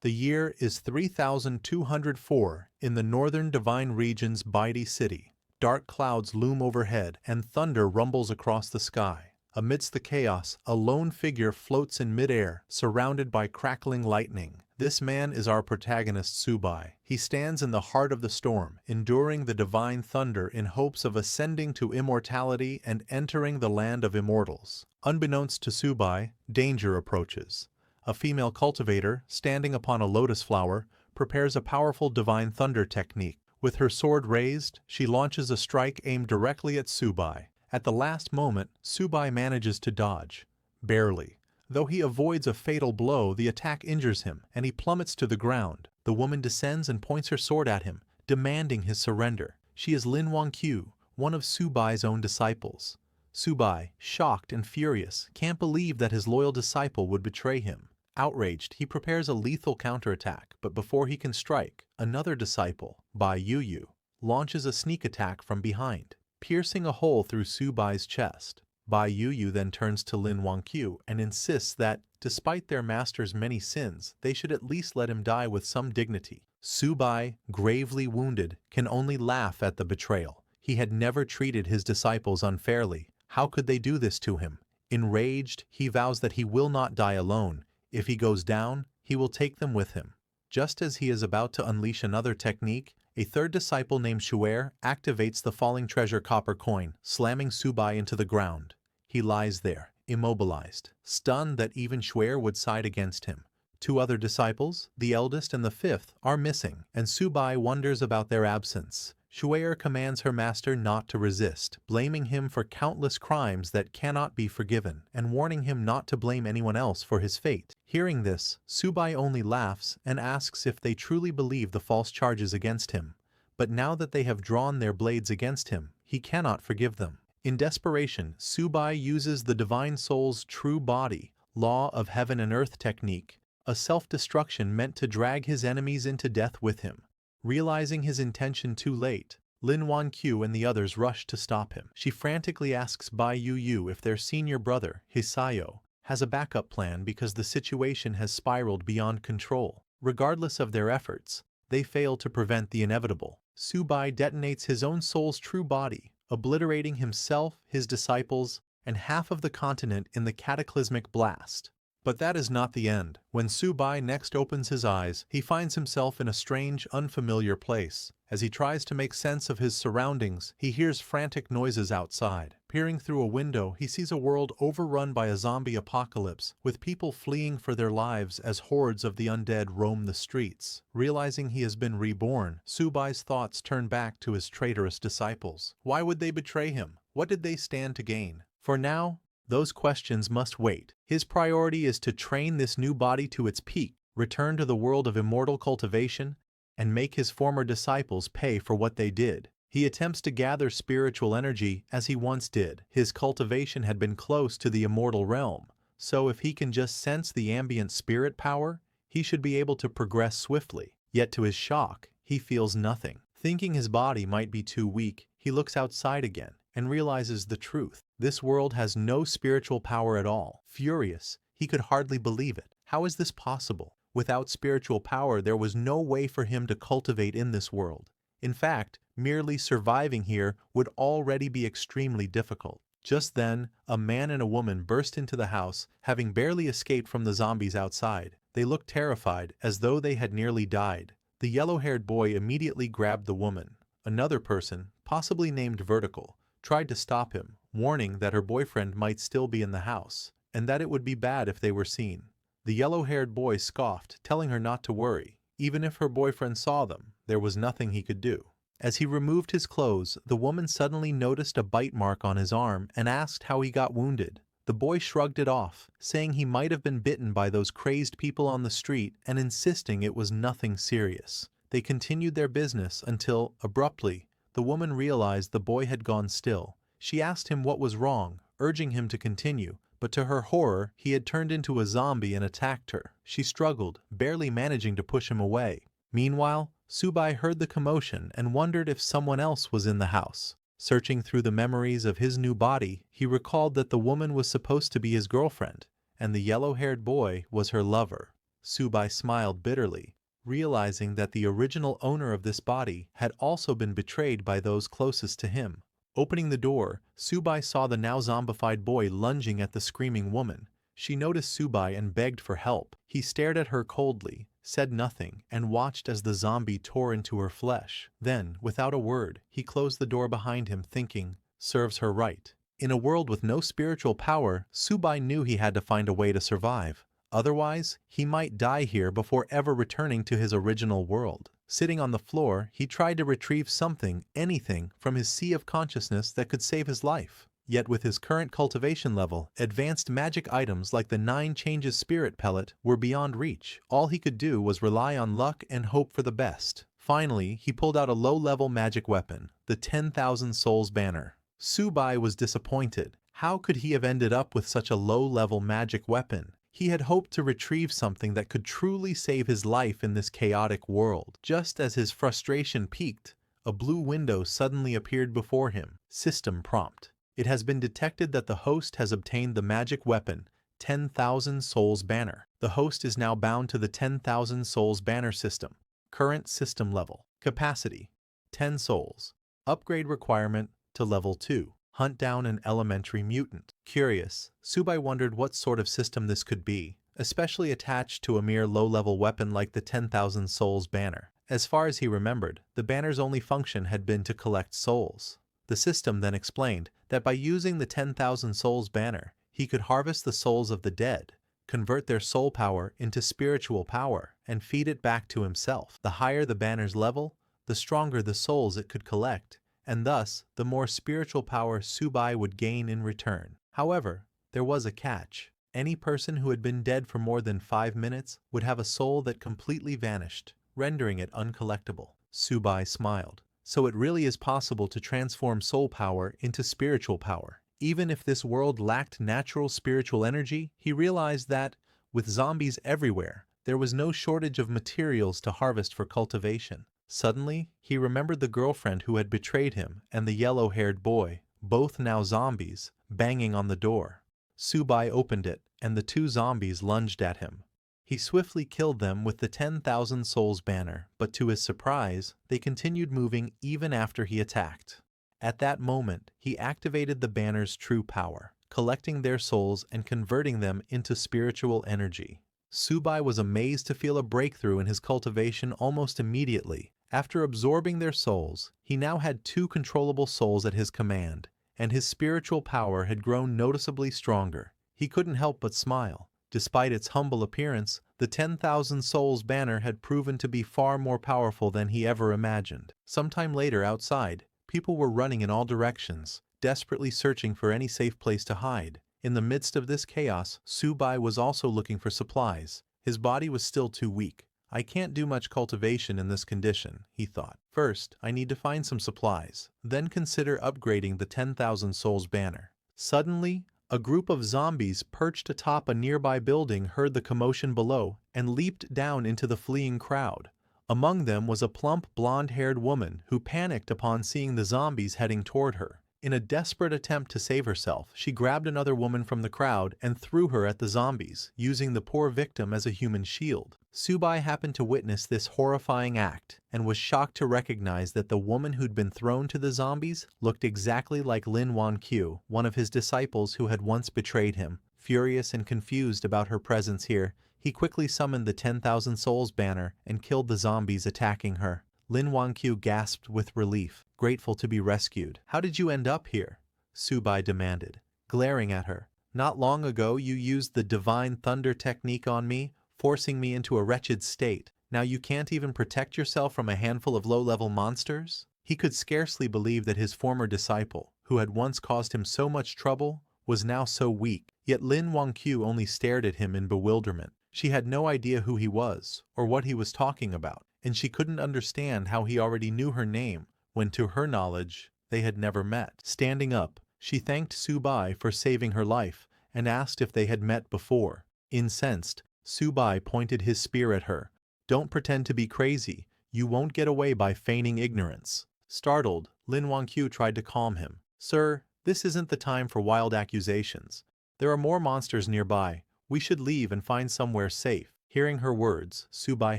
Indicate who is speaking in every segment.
Speaker 1: The year is 3204 in the northern divine region's Baidi city. Dark clouds loom overhead and thunder rumbles across the sky. Amidst the chaos, a lone figure floats in midair, surrounded by crackling lightning. This man is our protagonist Subai. He stands in the heart of the storm, enduring the divine thunder in hopes of ascending to immortality and entering the land of immortals. Unbeknownst to Subai, danger approaches. A female cultivator, standing upon a lotus flower, prepares a powerful divine thunder technique. With her sword raised, she launches a strike aimed directly at Subai. At the last moment, Subai manages to dodge. Barely. Though he avoids a fatal blow, the attack injures him, and he plummets to the ground. The woman descends and points her sword at him, demanding his surrender. She is Lin Wangqiu, one of Subai's own disciples. Subai, shocked and furious, can't believe that his loyal disciple would betray him. Outraged, he prepares a lethal counterattack, but before he can strike, another disciple, Bai Yuyu, launches a sneak attack from behind, piercing a hole through Subai's chest. Bai Yuyu then turns to Lin Wangqiu and insists that, despite their master's many sins, they should at least let him die with some dignity. Subai, gravely wounded, can only laugh at the betrayal. He had never treated his disciples unfairly. How could they do this to him? Enraged, he vows that he will not die alone. If he goes down, he will take them with him. Just as he is about to unleash another technique, a third disciple named Shuer activates the falling treasure copper coin, slamming Subai into the ground. He lies there, immobilized, stunned that even Shuer would side against him. Two other disciples, the eldest and the fifth, are missing, and Subai wonders about their absence. Shuer commands her master not to resist, blaming him for countless crimes that cannot be forgiven, and warning him not to blame anyone else for his fate. Hearing this, Subai only laughs and asks if they truly believe the false charges against him. But now that they have drawn their blades against him, he cannot forgive them. In desperation, Subai uses the Divine Soul's true body, law of heaven and earth technique, a self-destruction meant to drag his enemies into death with him. Realizing his intention too late, Lin Wangqiu and the others rush to stop him. She frantically asks Bai Yuyu if their senior brother, Hisayo, has a backup plan because the situation has spiraled beyond control. Regardless of their efforts, they fail to prevent the inevitable. Subai detonates his own soul's true body, obliterating himself, his disciples, and half of the continent in the cataclysmic blast. But that is not the end. When Subai next opens his eyes, he finds himself in a strange, unfamiliar place. As he tries to make sense of his surroundings, he hears frantic noises outside. Peering through a window, he sees a world overrun by a zombie apocalypse, with people fleeing for their lives as hordes of the undead roam the streets. Realizing he has been reborn, Subai's thoughts turn back to his traitorous disciples. Why would they betray him? What did they stand to gain? For now, those questions must wait. His priority is to train this new body to its peak, return to the world of immortal cultivation, and make his former disciples pay for what they did. He attempts to gather spiritual energy as he once did. His cultivation had been close to the immortal realm, so if he can just sense the ambient spirit power, he should be able to progress swiftly. Yet to his shock, he feels nothing. Thinking his body might be too weak, he looks outside again and realizes the truth. This world has no spiritual power at all. Furious, he could hardly believe it. How is this possible? Without spiritual power, there was no way for him to cultivate in this world. In fact, merely surviving here would already be extremely difficult. Just then, a man and a woman burst into the house, having barely escaped from the zombies outside. They looked terrified, as though they had nearly died. The yellow-haired boy immediately grabbed the woman. Another person, possibly named Vertical, tried to stop him, warning that her boyfriend might still be in the house, and that it would be bad if they were seen. The yellow-haired boy scoffed, telling her not to worry. Even if her boyfriend saw them, there was nothing he could do. As he removed his clothes, the woman suddenly noticed a bite mark on his arm and asked how he got wounded. The boy shrugged it off, saying he might have been bitten by those crazed people on the street and insisting it was nothing serious. They continued their business until, abruptly, the woman realized the boy had gone still. She asked him what was wrong, urging him to continue, but to her horror, he had turned into a zombie and attacked her. She struggled, barely managing to push him away. Meanwhile, Subai heard the commotion and wondered if someone else was in the house. Searching through the memories of his new body, he recalled that the woman was supposed to be his girlfriend, and the yellow-haired boy was her lover. Subai smiled bitterly, realizing that the original owner of this body had also been betrayed by those closest to him. Opening the door, Subai saw the now zombified boy lunging at the screaming woman. She noticed Subai and begged for help. He stared at her coldly, said nothing, and watched as the zombie tore into her flesh. Then, without a word, he closed the door behind him, thinking, "Serves her right." In a world with no spiritual power, Subai knew he had to find a way to survive. Otherwise, he might die here before ever returning to his original world. Sitting on the floor, he tried to retrieve something, anything, from his sea of consciousness that could save his life. Yet with his current cultivation level, advanced magic items like the 9 Changes Spirit Pellet were beyond reach. All he could do was rely on luck and hope for the best. Finally, he pulled out a low-level magic weapon, the 10,000 Souls Banner. Subai was disappointed. How could he have ended up with such a low-level magic weapon? He had hoped to retrieve something that could truly save his life in this chaotic world. Just as his frustration peaked, a blue window suddenly appeared before him. System prompt. It has been detected that the host has obtained the magic weapon, 10,000 Souls Banner. The host is now bound to the 10,000 Souls Banner system. Current system level. Capacity: 10 souls. Upgrade requirement to level 2. Hunt down an elementary mutant. Curious, Subai wondered what sort of system this could be, especially attached to a mere low-level weapon like the 10,000 Souls Banner. As far as he remembered, the banner's only function had been to collect souls. The system then explained that by using the 10,000 Souls Banner, he could harvest the souls of the dead, convert their soul power into spiritual power, and feed it back to himself. The higher the banner's level, the stronger the souls it could collect, and thus the more spiritual power Subai would gain in return. However, there was a catch. Any person who had been dead for more than 5 minutes would have a soul that completely vanished, rendering it uncollectible. Subai smiled. So it really is possible to transform soul power into spiritual power. Even if this world lacked natural spiritual energy, he realized that, with zombies everywhere, there was no shortage of materials to harvest for cultivation. Suddenly, he remembered the girlfriend who had betrayed him and the yellow-haired boy, both now zombies, banging on the door. Subai opened it, and the 2 zombies lunged at him. He swiftly killed them with the 10,000 Souls Banner, but to his surprise, they continued moving even after he attacked. At that moment, he activated the banner's true power, collecting their souls and converting them into spiritual energy. Subai was amazed to feel a breakthrough in his cultivation almost immediately. After absorbing their souls, he now had 2 controllable souls at his command, and his spiritual power had grown noticeably stronger. He couldn't help but smile. Despite its humble appearance, the 10,000 Souls Banner had proven to be far more powerful than he ever imagined. Sometime later outside, people were running in all directions, desperately searching for any safe place to hide. In the midst of this chaos, Subai was also looking for supplies. His body was still too weak. "I can't do much cultivation in this condition," he thought. "First, I need to find some supplies, then consider upgrading the 10,000 Souls Banner." Suddenly, a group of zombies perched atop a nearby building heard the commotion below and leaped down into the fleeing crowd. Among them was a plump, blonde-haired woman who panicked upon seeing the zombies heading toward her. In a desperate attempt to save herself, she grabbed another woman from the crowd and threw her at the zombies, using the poor victim as a human shield. Subai happened to witness this horrifying act and was shocked to recognize that the woman who'd been thrown to the zombies looked exactly like Lin Wanqiu, one of his disciples who had once betrayed him. Furious and confused about her presence here, he quickly summoned the 10,000 Souls Banner and killed the zombies attacking her. Lin Wanqiu gasped with relief, grateful to be rescued. "How did you end up here?" Subai demanded, glaring at her. "Not long ago you used the Divine Thunder technique on me, forcing me into a wretched state. Now you can't even protect yourself from a handful of low-level monsters?" He could scarcely believe that his former disciple, who had once caused him so much trouble, was now so weak. Yet Lin Wanqiu only stared at him in bewilderment. She had no idea who he was, or what he was talking about, and she couldn't understand how he already knew her name, when to her knowledge, they had never met. Standing up, she thanked Subai for saving her life, and asked if they had met before. Incensed, Subai pointed his spear at her. "Don't pretend to be crazy. You won't get away by feigning ignorance." Startled, Lin Wanqiu tried to calm him. "Sir, this isn't the time for wild accusations. There are more monsters nearby. We should leave and find somewhere safe." Hearing her words, Subai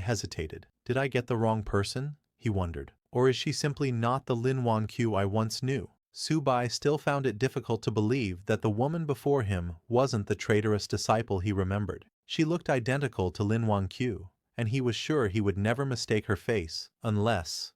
Speaker 1: hesitated. Did I get the wrong person? He wondered. Or is she simply not the Lin Wangqiu I once knew? Subai still found it difficult to believe that the woman before him wasn't the traitorous disciple he remembered. She looked identical to Lin Wangqiu, and he was sure he would never mistake her face, unless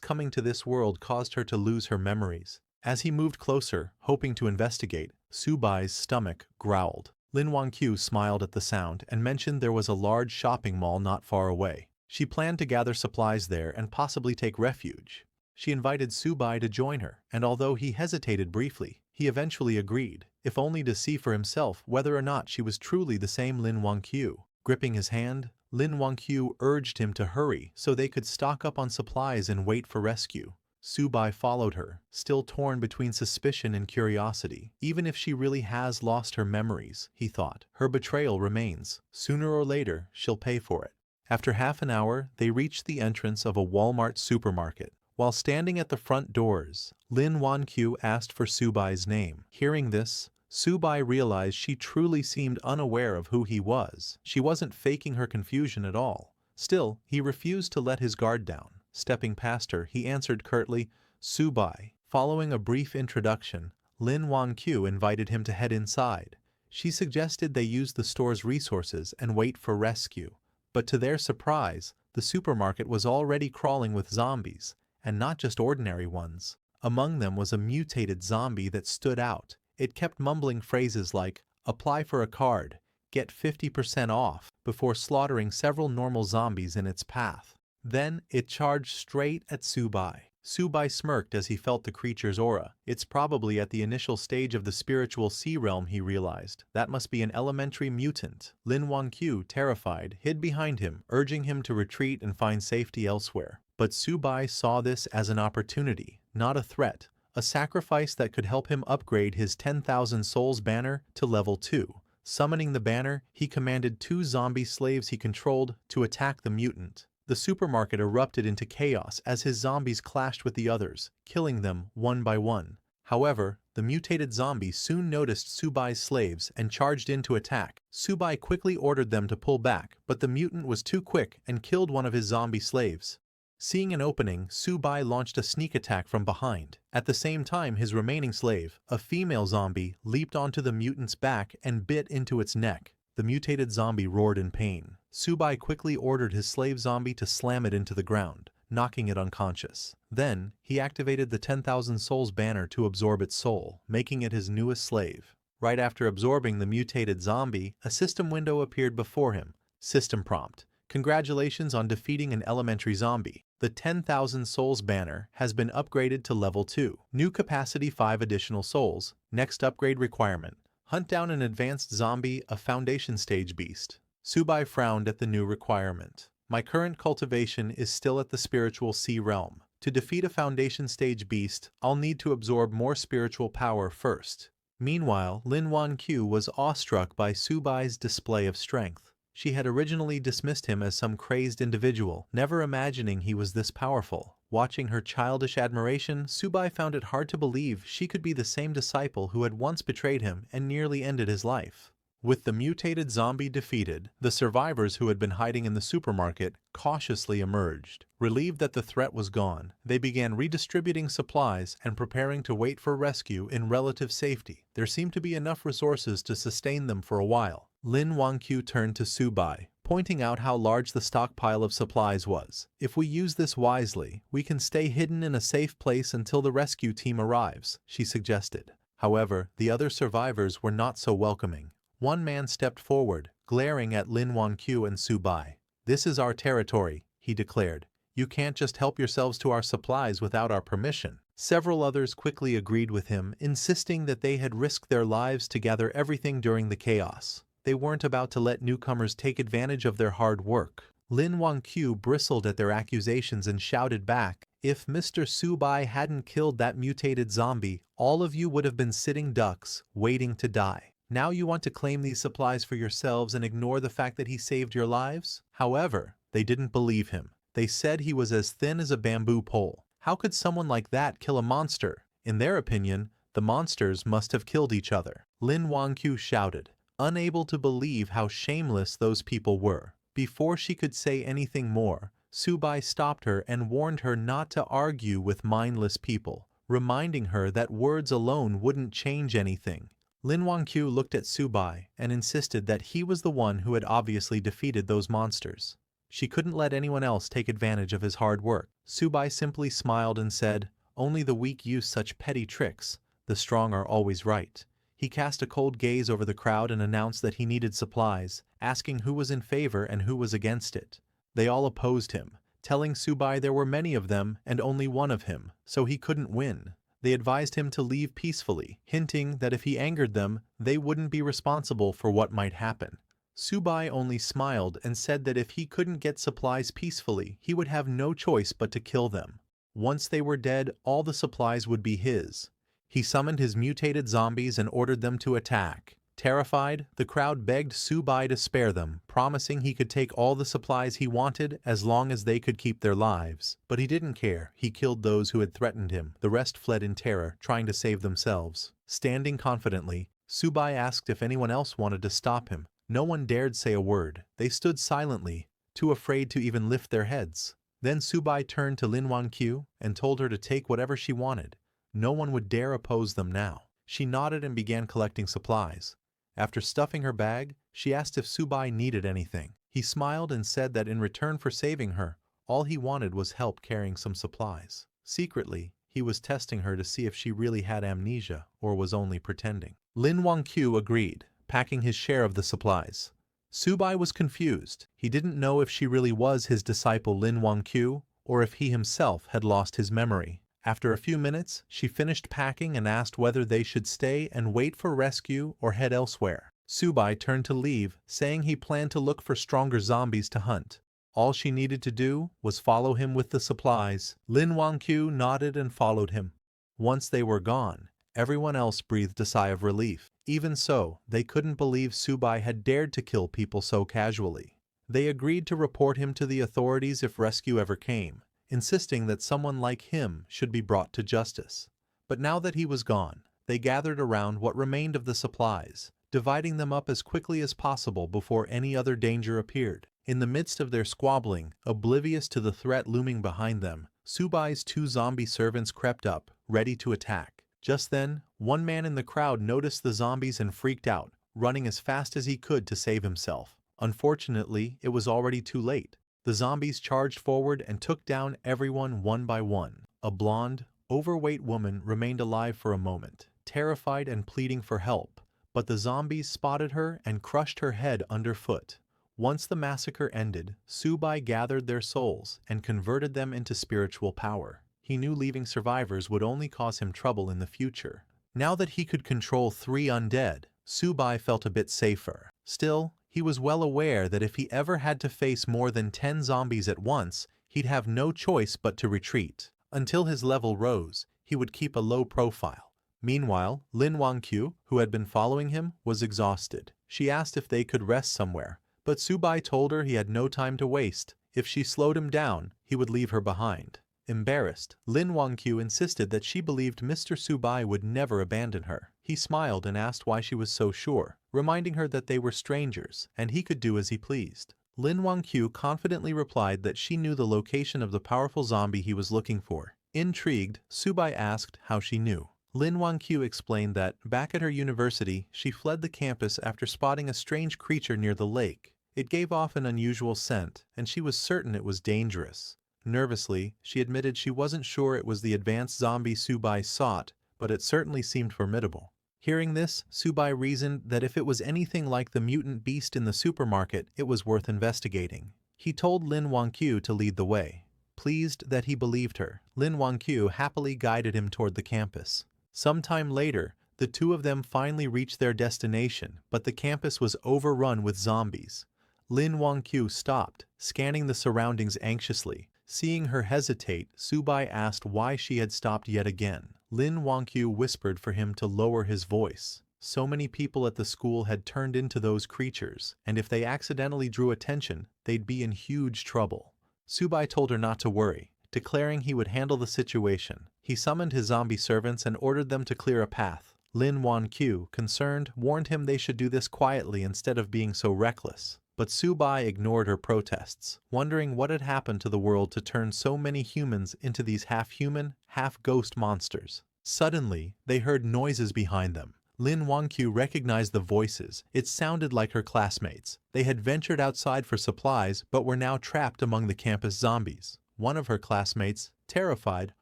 Speaker 1: coming to this world caused her to lose her memories. As he moved closer, hoping to investigate, Subai's stomach growled. Lin Wangqiu smiled at the sound and mentioned there was a large shopping mall not far away. She planned to gather supplies there and possibly take refuge. She invited Subai to join her, and although he hesitated briefly, he eventually agreed, if only to see for himself whether or not she was truly the same Lin Wangqiu. Gripping his hand, Lin Wangqiu urged him to hurry so they could stock up on supplies and wait for rescue. Subai followed her, still torn between suspicion and curiosity. Even if she really has lost her memories, he thought, her betrayal remains. Sooner or later, she'll pay for it. After half an hour, they reached the entrance of a Walmart supermarket. While standing at the front doors, Lin Wangqiu asked for Subai's name. Hearing this, Subai realized she truly seemed unaware of who he was. She wasn't faking her confusion at all. Still, he refused to let his guard down. Stepping past her, he answered curtly, "Subai." Following a brief introduction, Lin Wangqiu invited him to head inside. She suggested they use the store's resources and wait for rescue. But to their surprise, the supermarket was already crawling with zombies, and not just ordinary ones. Among them was a mutated zombie that stood out. It kept mumbling phrases like, "Apply for a card," "Get 50% off," before slaughtering several normal zombies in its path. Then it charged straight at Subai. Subai smirked as he felt the creature's aura. It's probably at the initial stage of the spiritual sea realm, he realized. That must be an elementary mutant. Lin Wangqiu, terrified, hid behind him, urging him to retreat and find safety elsewhere. But Subai saw this as an opportunity, not a threat, a sacrifice that could help him upgrade his 10,000 souls banner to level 2. Summoning the banner, he commanded 2 zombie slaves he controlled to attack the mutant. The supermarket erupted into chaos as his zombies clashed with the others, killing them one by one. However, the mutated zombie soon noticed Subai's slaves and charged in to attack. Subai quickly ordered them to pull back, but the mutant was too quick and killed one of his zombie slaves. Seeing an opening, Subai launched a sneak attack from behind. At the same time, his remaining slave, a female zombie, leaped onto the mutant's back and bit into its neck. The mutated zombie roared in pain. Subai quickly ordered his slave zombie to slam it into the ground, knocking it unconscious. Then, he activated the 10,000 souls banner to absorb its soul, making it his newest slave. Right after absorbing the mutated zombie, a system window appeared before him. System prompt: "Congratulations on defeating an elementary zombie. The 10,000 souls banner has been upgraded to level 2. New capacity 5 additional souls. Next upgrade requirement: hunt down an advanced zombie, a foundation stage beast." Subai frowned at the new requirement. "My current cultivation is still at the spiritual sea realm. To defeat a foundation stage beast, I'll need to absorb more spiritual power first." Meanwhile, Lin Wangqiu was awestruck by Subai's display of strength. She had originally dismissed him as some crazed individual, never imagining he was this powerful. Watching her childish admiration, Subai found it hard to believe she could be the same disciple who had once betrayed him and nearly ended his life. With the mutated zombie defeated, the survivors who had been hiding in the supermarket cautiously emerged. Relieved that the threat was gone, they began redistributing supplies and preparing to wait for rescue in relative safety. There seemed to be enough resources to sustain them for a while. Lin Wangqiu turned to Subai, pointing out how large the stockpile of supplies was. "If we use this wisely, we can stay hidden in a safe place until the rescue team arrives," she suggested. However, the other survivors were not so welcoming. One man stepped forward, glaring at Lin Wangqiu and Subai. "This is our territory," he declared. "You can't just help yourselves to our supplies without our permission." Several others quickly agreed with him, insisting that they had risked their lives to gather everything during the chaos. They weren't about to let newcomers take advantage of their hard work. Lin Wangqiu bristled at their accusations and shouted back, "If Mr. Subai hadn't killed that mutated zombie, all of you would have been sitting ducks, waiting to die. Now you want to claim these supplies for yourselves and ignore the fact that he saved your lives?" However, they didn't believe him. They said he was as thin as a bamboo pole. How could someone like that kill a monster? In their opinion, the monsters must have killed each other. Lin Wangqiu shouted, unable to believe how shameless those people were. Before she could say anything more, Subai stopped her and warned her not to argue with mindless people, reminding her that words alone wouldn't change anything. Lin Wangqiu looked at Subai and insisted that he was the one who had obviously defeated those monsters. She couldn't let anyone else take advantage of his hard work. Subai simply smiled and said, "Only the weak use such petty tricks. The strong are always right." He cast a cold gaze over the crowd and announced that he needed supplies, asking who was in favor and who was against it. They all opposed him, telling Subai there were many of them and only one of him, so he couldn't win. They advised him to leave peacefully, hinting that if he angered them, they wouldn't be responsible for what might happen. Subai only smiled and said that if he couldn't get supplies peacefully, he would have no choice but to kill them. Once they were dead, all the supplies would be his. He summoned his mutated zombies and ordered them to attack. Terrified, the crowd begged Subai to spare them, promising he could take all the supplies he wanted as long as they could keep their lives. But he didn't care. He killed those who had threatened him. The rest fled in terror, trying to save themselves. Standing confidently, Subai asked if anyone else wanted to stop him. No one dared say a word. They stood silently, too afraid to even lift their heads. Then Subai turned to Lin Wangqiu and told her to take whatever she wanted. No one would dare oppose them now. She nodded and began collecting supplies. After stuffing her bag, she asked if Subai needed anything. He smiled and said that in return for saving her, all he wanted was help carrying some supplies. Secretly, he was testing her to see if she really had amnesia or was only pretending. Lin Wangqiu agreed, packing his share of the supplies. Subai was confused. He didn't know if she really was his disciple Lin Wangqiu or if he himself had lost his memory. After a few minutes, she finished packing and asked whether they should stay and wait for rescue or head elsewhere. Subai turned to leave, saying he planned to look for stronger zombies to hunt. All she needed to do was follow him with the supplies. Lin Wangqiu nodded and followed him. Once they were gone, everyone else breathed a sigh of relief. Even so, they couldn't believe Subai had dared to kill people so casually. They agreed to report him to the authorities if rescue ever came, insisting that someone like him should be brought to justice. But now that he was gone, they gathered around what remained of the supplies, dividing them up as quickly as possible before any other danger appeared. In the midst of their squabbling, oblivious to the threat looming behind them, Subai's 2 zombie servants crept up, ready to attack. Just then, one man in the crowd noticed the zombies and freaked out, running as fast as he could to save himself. Unfortunately, it was already too late. The zombies charged forward and took down everyone one by one. A blonde, overweight woman remained alive for a moment, terrified and pleading for help, but the zombies spotted her and crushed her head underfoot. Once the massacre ended, Subai gathered their souls and converted them into spiritual power. He knew leaving survivors would only cause him trouble in the future. Now that he could control 3 undead, Subai felt a bit safer. Still, he was well aware that if he ever had to face more than 10 zombies at once, he'd have no choice but to retreat. Until his level rose, he would keep a low profile. Meanwhile, Lin Wangqiu, who had been following him, was exhausted. She asked if they could rest somewhere, but Subai told her he had no time to waste. If she slowed him down, he would leave her behind. Embarrassed, Lin Wangqiu insisted that she believed Mr. Subai would never abandon her. He smiled and asked why she was so sure, reminding her that they were strangers and he could do as he pleased. Lin Wangqiu confidently replied that she knew the location of the powerful zombie he was looking for. Intrigued, Subai asked how she knew. Lin Wangqiu explained that, back at her university, she fled the campus after spotting a strange creature near the lake. It gave off an unusual scent, and she was certain it was dangerous. Nervously, she admitted she wasn't sure it was the advanced zombie Subai sought, but it certainly seemed formidable. Hearing this, Subai reasoned that if it was anything like the mutant beast in the supermarket, it was worth investigating. He told Lin Wangqiu to lead the way. Pleased that he believed her, Lin Wangqiu happily guided him toward the campus. Sometime later, the 2 of them finally reached their destination, but the campus was overrun with zombies. Lin Wangqiu stopped, scanning the surroundings anxiously. Seeing her hesitate, Subai asked why she had stopped yet again. Lin Wangqiu whispered for him to lower his voice. So many people at the school had turned into those creatures, and if they accidentally drew attention, they'd be in huge trouble. Subai told her not to worry, declaring he would handle the situation. He summoned his zombie servants and ordered them to clear a path. Lin Wangqiu, concerned, warned him they should do this quietly instead of being so reckless. But Subai ignored her protests, wondering what had happened to the world to turn so many humans into these half-human, half-ghost monsters. Suddenly, they heard noises behind them. Lin Wangqiu recognized the voices. It sounded like her classmates. They had ventured outside for supplies, but were now trapped among the campus zombies. One of her classmates, terrified,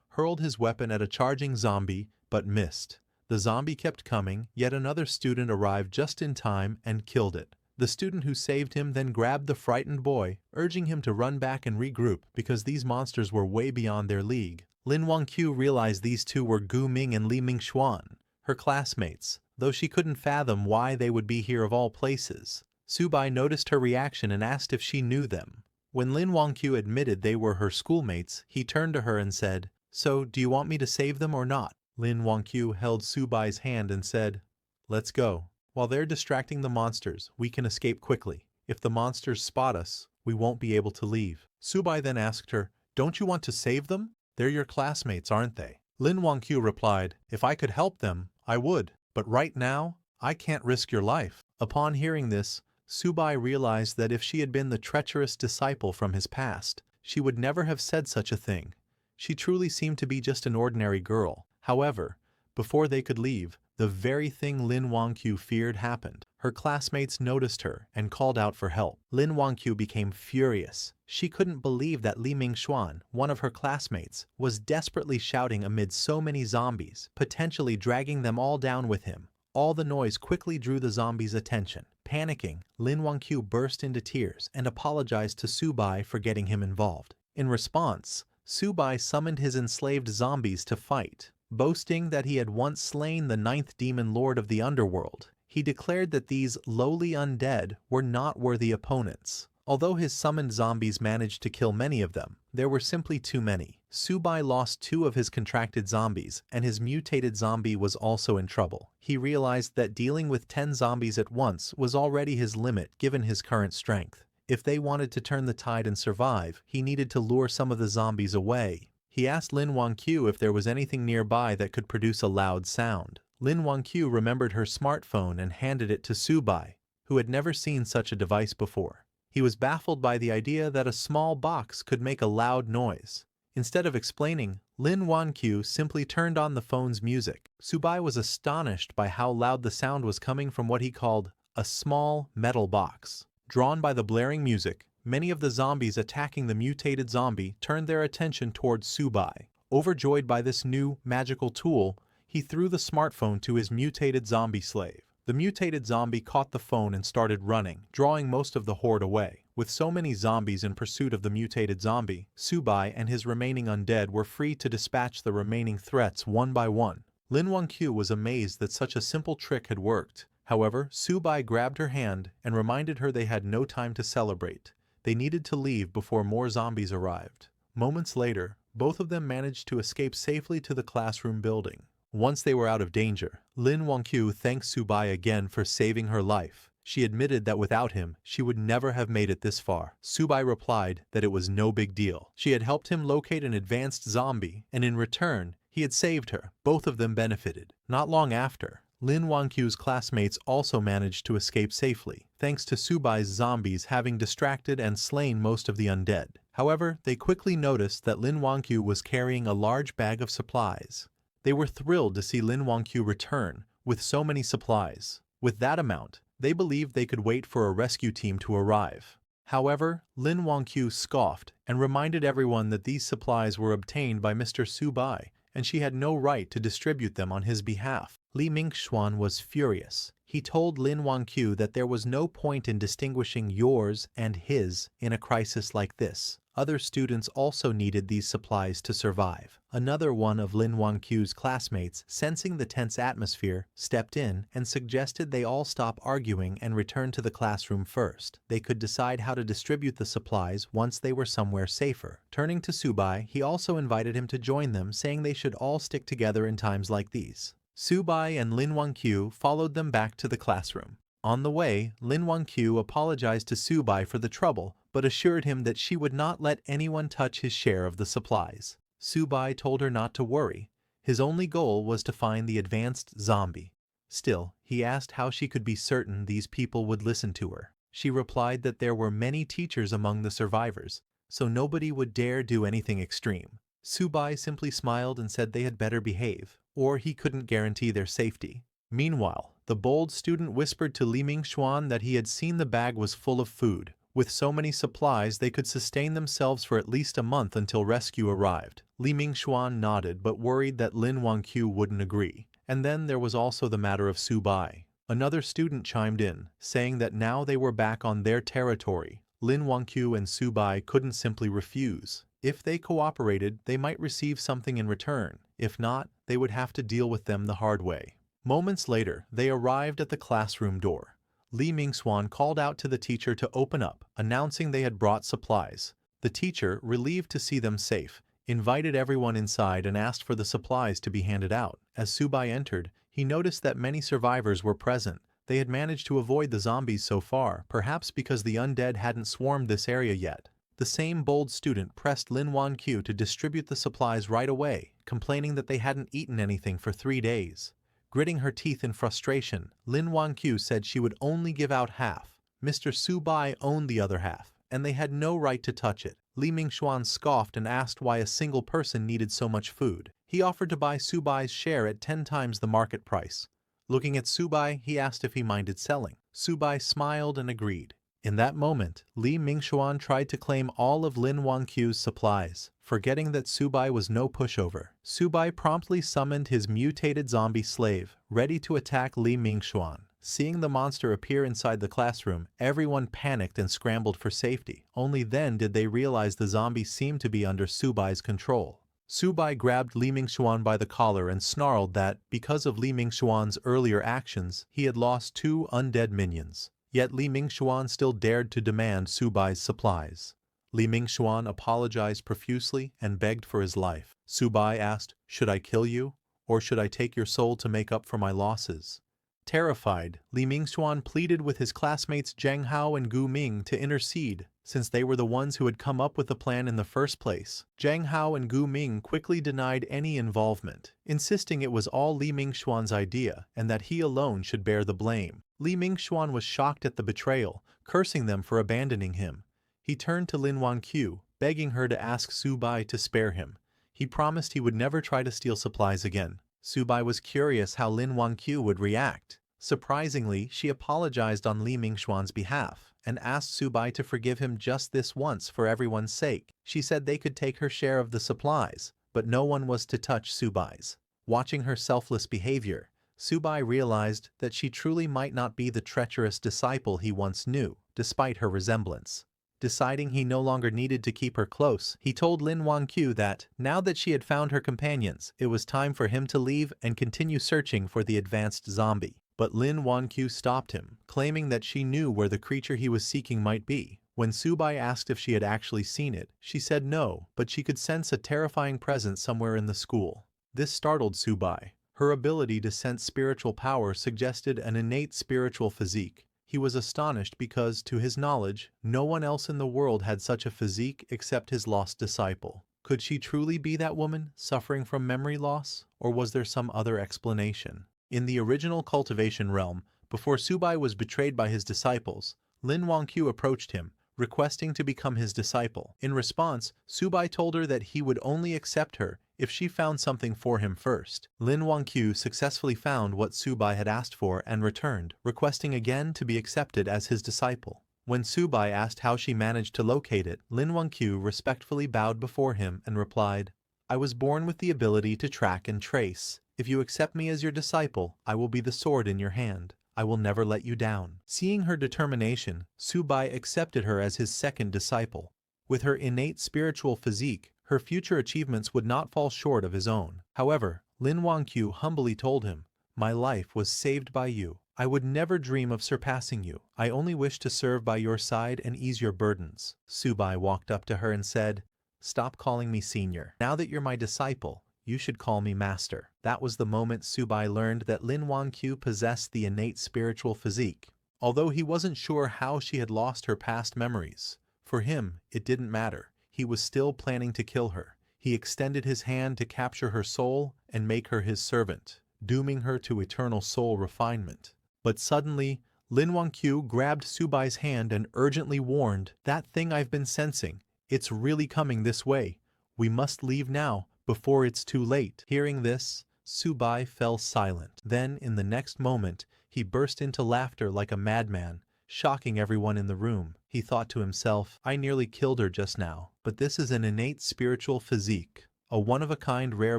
Speaker 1: hurled his weapon at a charging zombie, but missed. The zombie kept coming, yet another student arrived just in time and killed it. The student who saved him then grabbed the frightened boy, urging him to run back and regroup because these monsters were way beyond their league. Lin Wangqiu realized these two were Gu Ming and Li Mingxuan, her classmates, though she couldn't fathom why they would be here of all places. Subai noticed her reaction and asked if she knew them. When Lin Wangqiu admitted they were her schoolmates, he turned to her and said, "So, do you want me to save them or not?" Lin Wangqiu held Subai's hand and said, "Let's go. While they're distracting the monsters, we can escape quickly. If the monsters spot us, we won't be able to leave." Subai then asked her, "Don't you want to save them? They're your classmates, aren't they?" Lin Wangqiu replied, "If I could help them, I would. But right now, I can't risk your life." Upon hearing this, Subai realized that if she had been the treacherous disciple from his past, she would never have said such a thing. She truly seemed to be just an ordinary girl. However, before they could leave, the very thing Lin Wangqiu feared happened. Her classmates noticed her and called out for help. Lin Wangqiu became furious. She couldn't believe that Li Mingxuan, one of her classmates, was desperately shouting amid so many zombies, potentially dragging them all down with him. All the noise quickly drew the zombies' attention. Panicking, Lin Wangqiu burst into tears and apologized to Subai for getting him involved. In response, Subai summoned his enslaved zombies to fight. Boasting that he had once slain the 9th demon lord of the underworld, he declared that these lowly undead were not worthy opponents. Although his summoned zombies managed to kill many of them, there were simply too many. Subai lost 2 of his contracted zombies, and his mutated zombie was also in trouble. He realized that dealing with 10 zombies at once was already his limit given his current strength. If they wanted to turn the tide and survive, he needed to lure some of the zombies away. He asked Lin Wangqiu if there was anything nearby that could produce a loud sound. Lin Wangqiu remembered her smartphone and handed it to Subai, who had never seen such a device before. He was baffled by the idea that a small box could make a loud noise. Instead of explaining, Lin Wangqiu simply turned on the phone's music. Subai was astonished by how loud the sound was coming from what he called a small metal box. Drawn by the blaring music, many of the zombies attacking the mutated zombie turned their attention towards Subai. Overjoyed by this new, magical tool, he threw the smartphone to his mutated zombie slave. The mutated zombie caught the phone and started running, drawing most of the horde away. With so many zombies in pursuit of the mutated zombie, Subai and his remaining undead were free to dispatch the remaining threats one by one. Lin Wangqiu was amazed that such a simple trick had worked. However, Subai grabbed her hand and reminded her they had no time to celebrate. They needed to leave before more zombies arrived. Moments later, both of them managed to escape safely to the classroom building. Once they were out of danger, Lin Wangqiu thanked Subai again for saving her life. She admitted that without him, she would never have made it this far. Subai replied that it was no big deal. She had helped him locate an advanced zombie, and in return, he had saved her. Both of them benefited. Not long after, Lin Wangqiu's classmates also managed to escape safely, thanks to Subai's zombies having distracted and slain most of the undead. However, they quickly noticed that Lin Wangqiu was carrying a large bag of supplies. They were thrilled to see Lin Wangqiu return with so many supplies. With that amount, they believed they could wait for a rescue team to arrive. However, Lin Wangqiu scoffed and reminded everyone that these supplies were obtained by Mr. Subai, and she had no right to distribute them on his behalf. Li Mingxuan was furious. He told Lin Wangqiu that there was no point in distinguishing yours and his in a crisis like this. Other students also needed these supplies to survive. Another one of Lin Wangqiu's classmates, sensing the tense atmosphere, stepped in and suggested they all stop arguing and return to the classroom first. They could decide how to distribute the supplies once they were somewhere safer. Turning to Subai, he also invited him to join them, saying they should all stick together in times like these. Subai and Lin Wangqiu followed them back to the classroom. On the way, Lin Wangqiu apologized to Subai for the trouble, but assured him that she would not let anyone touch his share of the supplies. Subai told her not to worry. His only goal was to find the advanced zombie. Still, he asked how she could be certain these people would listen to her. She replied that there were many teachers among the survivors, so nobody would dare do anything extreme. Subai simply smiled and said they had better behave, or he couldn't guarantee their safety. Meanwhile, the bold student whispered to Li Mingxuan that he had seen the bag was full of food. With so many supplies, they could sustain themselves for at least a month until rescue arrived. Li Mingxuan nodded but worried that Lin Wangqiu wouldn't agree. And then there was also the matter of Subai. Another student chimed in, saying that now they were back on their territory. Lin Wangqiu and Subai couldn't simply refuse. If they cooperated, they might receive something in return. If not, they would have to deal with them the hard way. Moments later, they arrived at the classroom door. Li Mingxuan called out to the teacher to open up, announcing they had brought supplies. The teacher, relieved to see them safe, invited everyone inside and asked for the supplies to be handed out. As Subai entered, he noticed that many survivors were present. They had managed to avoid the zombies so far, perhaps because the undead hadn't swarmed this area yet. The same bold student pressed Lin Wangqiu to distribute the supplies right away, complaining that they hadn't eaten anything for 3 days. Gritting her teeth in frustration, Lin Wangqiu said she would only give out half. Mr. Subai owned the other half, and they had no right to touch it. Li Mingxuan scoffed and asked why a single person needed so much food. He offered to buy Subai's share at 10 times the market price. Looking at Subai, he asked if he minded selling. Subai smiled and agreed. In that moment, Li Mingxuan tried to claim all of Lin Wangqiu's supplies, forgetting that Subai was no pushover. Subai promptly summoned his mutated zombie slave, ready to attack Li Mingxuan. Seeing the monster appear inside the classroom, everyone panicked and scrambled for safety. Only then did they realize the zombie seemed to be under Subai's control. Subai grabbed Li Mingxuan by the collar and snarled that, because of Li Mingxuan's earlier actions, he had lost 2 undead minions. Yet Li Mingxuan still dared to demand Subai's supplies. Li Mingxuan apologized profusely and begged for his life. Subai asked, "Should I kill you, or should I take your soul to make up for my losses?" Terrified, Li Mingxuan pleaded with his classmates Zheng Hao and Gu Ming to intercede, since they were the ones who had come up with the plan in the first place. Zheng Hao and Gu Ming quickly denied any involvement, insisting it was all Li Mingxuan's idea and that he alone should bear the blame. Li Mingxuan was shocked at the betrayal, cursing them for abandoning him. He turned to Lin Wangqiu, begging her to ask Subai to spare him. He promised he would never try to steal supplies again. Subai was curious how Lin Wangqiu would react. Surprisingly, she apologized on Li Mingxuan's behalf and asked Subai to forgive him just this once for everyone's sake. She said they could take her share of the supplies, but no one was to touch Subai's. Watching her selfless behavior, Subai realized that she truly might not be the treacherous disciple he once knew, despite her resemblance. Deciding he no longer needed to keep her close, he told Lin Wangqiu that, now that she had found her companions, it was time for him to leave and continue searching for the advanced zombie. But Lin Wangqiu stopped him, claiming that she knew where the creature he was seeking might be. When Subai asked if she had actually seen it, she said no, but she could sense a terrifying presence somewhere in the school. This startled Subai. Her ability to sense spiritual power suggested an innate spiritual physique. He was astonished because, to his knowledge, no one else in the world had such a physique except his lost disciple. Could she truly be that woman, suffering from memory loss, or was there some other explanation? In the original cultivation realm, before Subai was betrayed by his disciples, Lin Wangqiu approached him, requesting to become his disciple. In response, Subai told her that he would only accept her if she found something for him first. Lin Wangqiu successfully found what Subai had asked for and returned, requesting again to be accepted as his disciple. When Subai asked how she managed to locate it, Lin Wangqiu respectfully bowed before him and replied, "I was born with the ability to track and trace. If you accept me as your disciple, I will be the sword in your hand. I will never let you down." Seeing her determination, Subai accepted her as his second disciple. With her innate spiritual physique, her future achievements would not fall short of his own. However, Lin Wangqiu humbly told him, "My life was saved by you. I would never dream of surpassing you. I only wish to serve by your side and ease your burdens." Subai walked up to her and said, "Stop calling me senior. Now that you're my disciple, you should call me master." That was the moment Subai learned that Lin Wangqiu possessed the innate spiritual physique. Although he wasn't sure how she had lost her past memories, for him, it didn't matter. He was still planning to kill her. He extended his hand to capture her soul and make her his servant, dooming her to eternal soul refinement. But suddenly, Lin Wangqiu grabbed Subai's hand and urgently warned, "That thing I've been sensing, it's really coming this way. We must leave now, before it's too late." Hearing this, Subai fell silent. Then, in the next moment, he burst into laughter like a madman, shocking everyone in the room. He thought to himself, "I nearly killed her just now, but this is an innate spiritual physique. A one-of-a-kind rare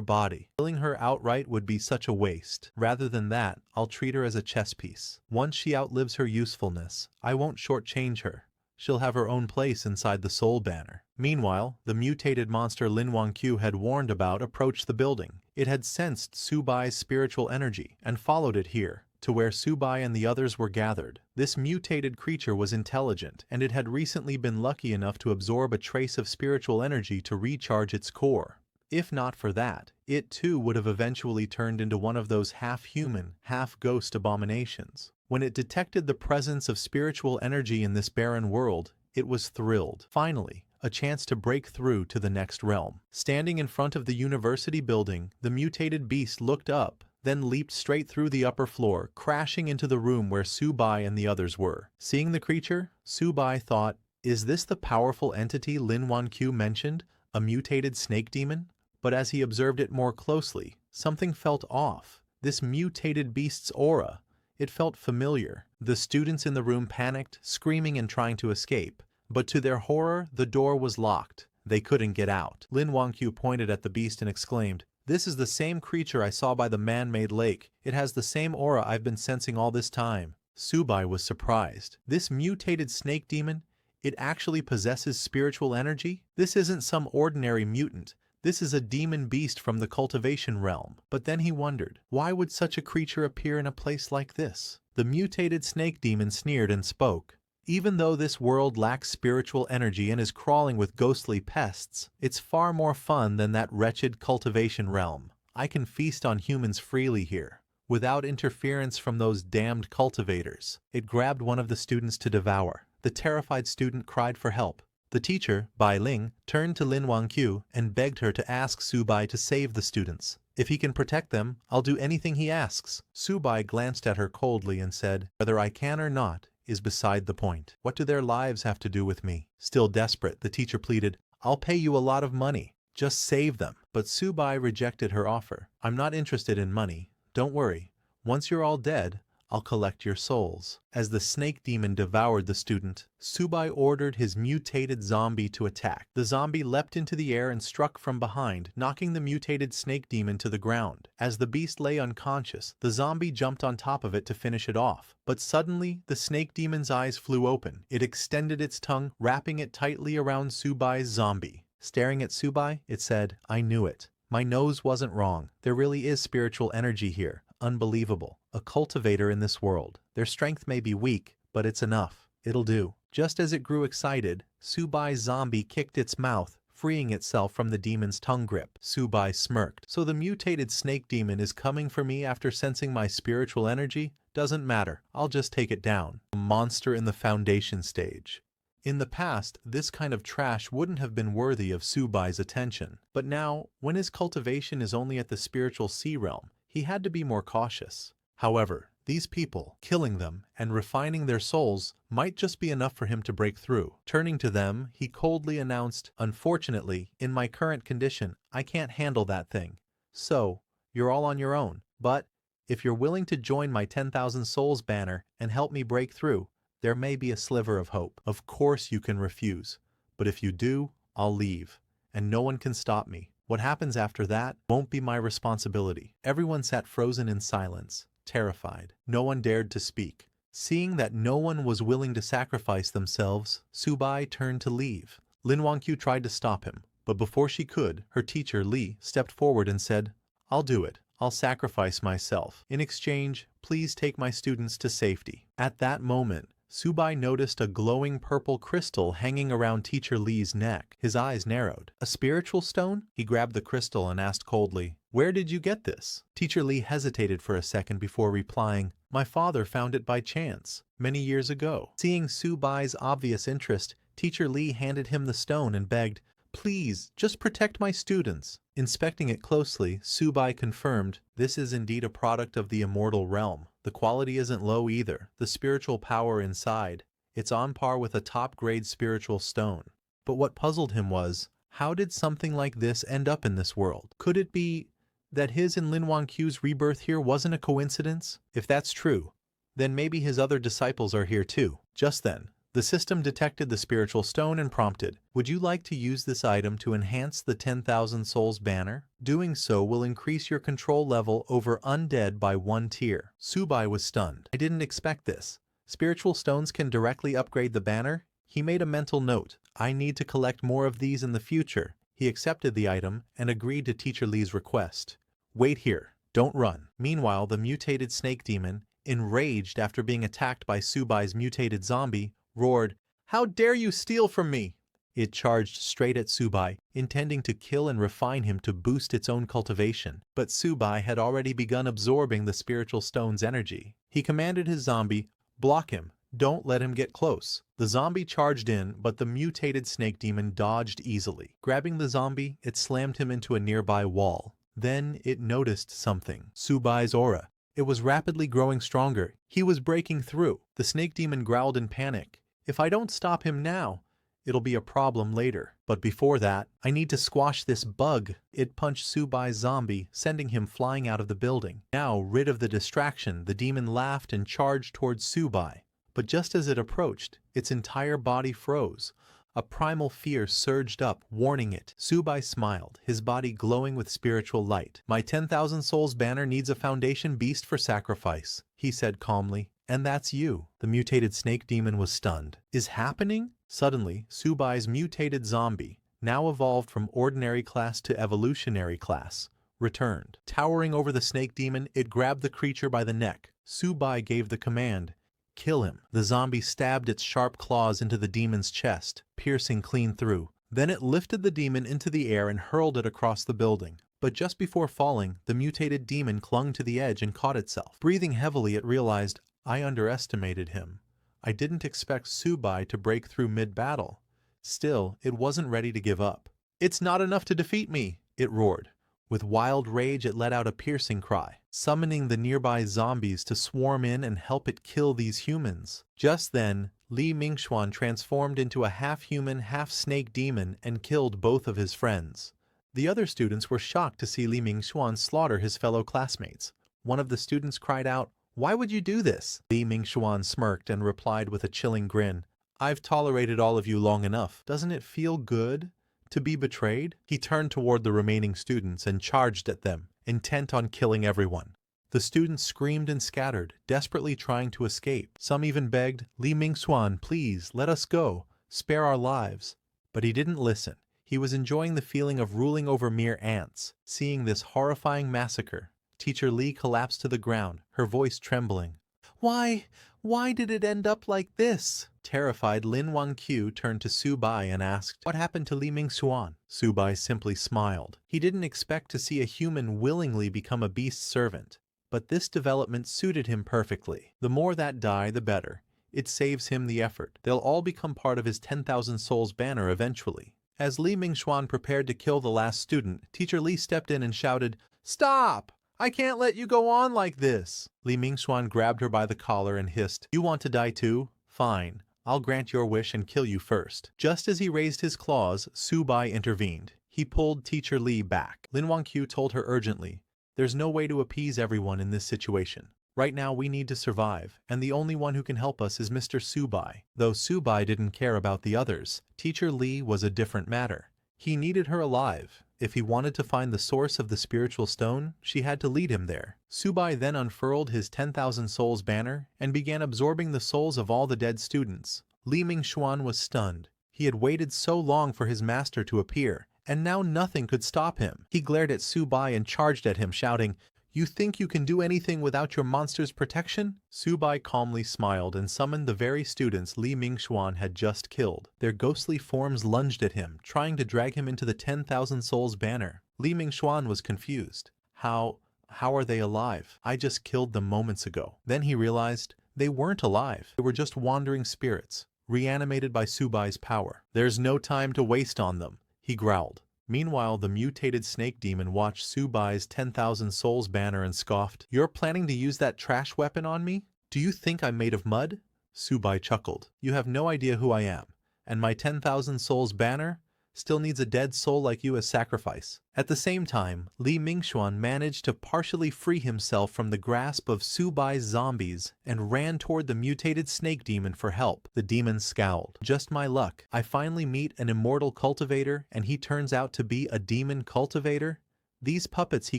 Speaker 1: body. Killing her outright would be such a waste. Rather than that, I'll treat her as a chess piece. Once she outlives her usefulness, I won't shortchange her. She'll have her own place inside the soul banner." Meanwhile, the mutated monster Lin Wangqiu had warned about approached the building. It had sensed Subai's spiritual energy and followed it here, to where Subai and the others were gathered. This mutated creature was intelligent, and it had recently been lucky enough to absorb a trace of spiritual energy to recharge its core. If not for that, it too would have eventually turned into one of those half-human, half-ghost abominations. When it detected the presence of spiritual energy in this barren world, it was thrilled. Finally, a chance to break through to the next realm. Standing in front of the university building, the mutated beast looked up, then leaped straight through the upper floor, crashing into the room where Subai and the others were. Seeing the creature, Subai thought, "Is this the powerful entity Lin Wangqiu mentioned, a mutated snake demon?" But as he observed it more closely, something felt off. This mutated beast's aura, it felt familiar. The students in the room panicked, screaming and trying to escape. But to their horror, the door was locked. They couldn't get out. Lin Wangqiu pointed at the beast and exclaimed, "This is the same creature I saw by the man-made lake. It has the same aura I've been sensing all this time." Subai was surprised. This mutated snake demon, it actually possesses spiritual energy? This isn't some ordinary mutant. This is a demon beast from the cultivation realm. But then he wondered, why would such a creature appear in a place like this? The mutated snake demon sneered and spoke. "Even though this world lacks spiritual energy and is crawling with ghostly pests, it's far more fun than that wretched cultivation realm. I can feast on humans freely here, without interference from those damned cultivators." It grabbed one of the students to devour. The terrified student cried for help. The teacher, Bai Ling, turned to Lin Wangqiu and begged her to ask Subai to save the students. "If he can protect them, I'll do anything he asks." Subai glanced at her coldly and said, "Whether I can or not is beside the point. What do their lives have to do with me?" Still desperate, the teacher pleaded, "I'll pay you a lot of money. Just save them." But Subai rejected her offer. "I'm not interested in money. Don't worry. Once you're all dead, I'll collect your souls." As the snake demon devoured the student, Subai ordered his mutated zombie to attack. The zombie leapt into the air and struck from behind, knocking the mutated snake demon to the ground. As the beast lay unconscious, the zombie jumped on top of it to finish it off. But suddenly, the snake demon's eyes flew open. It extended its tongue, wrapping it tightly around Subai's zombie. Staring at Subai, it said, "I knew it. My nose wasn't wrong. There really is spiritual energy here. Unbelievable. A cultivator in this world. Their strength may be weak, but it's enough. It'll do." Just as it grew excited, Subai's zombie kicked its mouth, freeing itself from the demon's tongue grip. Subai smirked. "So the mutated snake demon is coming for me after sensing my spiritual energy? Doesn't matter. I'll just take it down." A monster in the foundation stage. In the past, this kind of trash wouldn't have been worthy of Subai's attention. But now, when his cultivation is only at the spiritual sea realm, he had to be more cautious. However, these people, killing them and refining their souls, might just be enough for him to break through. Turning to them, he coldly announced, "Unfortunately, in my current condition, I can't handle that thing. So, you're all on your own. But, if you're willing to join my 10,000 souls banner and help me break through, there may be a sliver of hope. Of course you can refuse. But if you do, I'll leave, and no one can stop me. What happens after that won't be my responsibility." Everyone sat frozen in silence, terrified. No one dared to speak. Seeing that no one was willing to sacrifice themselves, Subai turned to leave. Lin Wangqiu tried to stop him, but before she could, her teacher Li stepped forward and said, "I'll do it. I'll sacrifice myself. In exchange, please take my students to safety." At that moment, Subai noticed a glowing purple crystal hanging around Teacher Li's neck. His eyes narrowed. "A spiritual stone?" He grabbed the crystal and asked coldly, "Where did you get this?" Teacher Li hesitated for a second before replying, "My father found it by chance, many years ago." Seeing Subai's obvious interest, Teacher Li handed him the stone and begged, "Please, just protect my students." Inspecting it closely, Subai confirmed, "This is indeed a product of the immortal realm. The quality isn't low either. The spiritual power inside, it's on par with a top-grade spiritual stone. But what puzzled him was, how did something like this end up in this world? Could it be that his and Lin Wangqiu's rebirth here wasn't a coincidence? If that's true, then maybe his other disciples are here too. Just then, the system detected the spiritual stone and prompted, "Would you like to use this item to enhance the 10,000 Souls banner? Doing so will increase your control level over undead by 1 tier." Subai was stunned. "I didn't expect this. Spiritual stones can directly upgrade the banner?" He made a mental note. "I need to collect more of these in the future." He accepted the item and agreed to Teacher Li's request. "Wait here. Don't run." Meanwhile, the mutated snake demon, enraged after being attacked by Subai's mutated zombie, roared, "How dare you steal from me!" It charged straight at Subai, intending to kill and refine him to boost its own cultivation. But Subai had already begun absorbing the spiritual stone's energy. He commanded his zombie, "Block him. Don't let him get close." The zombie charged in, but the mutated snake demon dodged easily. Grabbing the zombie, it slammed him into a nearby wall. Then it noticed something. Subai's aura. It was rapidly growing stronger. He was breaking through. The snake demon growled in panic. "If I don't stop him now, it'll be a problem later. But before that, I need to squash this bug." It punched Subai's zombie, sending him flying out of the building. Now, rid of the distraction, the demon laughed and charged towards Subai. But just as it approached, its entire body froze. A primal fear surged up, warning it. Subai smiled, his body glowing with spiritual light. "My 10,000 Souls banner needs a foundation beast for sacrifice," he said calmly. "And that's you." The mutated snake demon was stunned. "Is happening?" Suddenly, Subai's mutated zombie, now evolved from ordinary class to evolutionary class, returned. Towering over the snake demon, it grabbed the creature by the neck. Subai gave the command, "Kill him." The zombie stabbed its sharp claws into the demon's chest, piercing clean through. Then it lifted the demon into the air and hurled it across the building. But just before falling, the mutated demon clung to the edge and caught itself. Breathing heavily, it realized, "I underestimated him. I didn't expect Subai to break through mid-battle." Still, it wasn't ready to give up. "It's not enough to defeat me," it roared. With wild rage, it let out a piercing cry, summoning the nearby zombies to swarm in and help it kill these humans. Just then, Li Mingxuan transformed into a half-human, half-snake demon and killed both of his friends. The other students were shocked to see Li Mingxuan slaughter his fellow classmates. One of the students cried out, "Why would you do this?" Li Mingxuan smirked and replied with a chilling grin, "I've tolerated all of you long enough. Doesn't it feel good to be betrayed?" He turned toward the remaining students and charged at them, intent on killing everyone. The students screamed and scattered, desperately trying to escape. Some even begged, "Li Mingxuan, please, let us go. Spare our lives." But he didn't listen. He was enjoying the feeling of ruling over mere ants. Seeing this horrifying massacre, Teacher Li collapsed to the ground, her voice trembling. Why did it end up like this?" Terrified, Lin Wangqiu turned to Subai and asked, "What happened to Li Mingxuan?" Subai simply smiled. He didn't expect to see a human willingly become a beast's servant. But this development suited him perfectly. The more that die, the better. It saves him the effort. They'll all become part of his 10,000 Souls banner eventually. As Li Mingxuan prepared to kill the last student, Teacher Li stepped in and shouted, "Stop! I can't let you go on like this." Li Mingxuan grabbed her by the collar and hissed, "You want to die too? Fine. I'll grant your wish and kill you first." Just as he raised his claws, Subai intervened. He pulled Teacher Li back. Lin Wangqiu told her urgently, "There's no way to appease everyone in this situation. Right now we need to survive, and the only one who can help us is Mr. Subai." Though Subai didn't care about the others, Teacher Li was a different matter. He needed her alive. If he wanted to find the source of the spiritual stone, she had to lead him there. Subai then unfurled his 10,000 Souls banner and began absorbing the souls of all the dead students. Li Mingxuan was stunned. He had waited so long for his master to appear, and now nothing could stop him. He glared at Subai and charged at him, shouting, "You think you can do anything without your monster's protection?" Subai calmly smiled and summoned the very students Li Mingxuan had just killed. Their ghostly forms lunged at him, trying to drag him into the 10,000 Souls banner. Li Mingxuan was confused. How are they alive? I just killed them moments ago." Then he realized they weren't alive. They were just wandering spirits, reanimated by Subai's power. "There's no time to waste on them," he growled. Meanwhile, the mutated snake demon watched Subai's 10,000 souls banner and scoffed. "You're planning to use that trash weapon on me? Do you think I'm made of mud?" Subai chuckled. "You have no idea who I am, and my 10,000 souls banner still needs a dead soul like you as sacrifice." At the same time, Li Mingxuan managed to partially free himself from the grasp of Subai's zombies and ran toward the mutated snake demon for help. The demon scowled. "Just my luck. I finally meet an immortal cultivator and he turns out to be a demon cultivator? These puppets he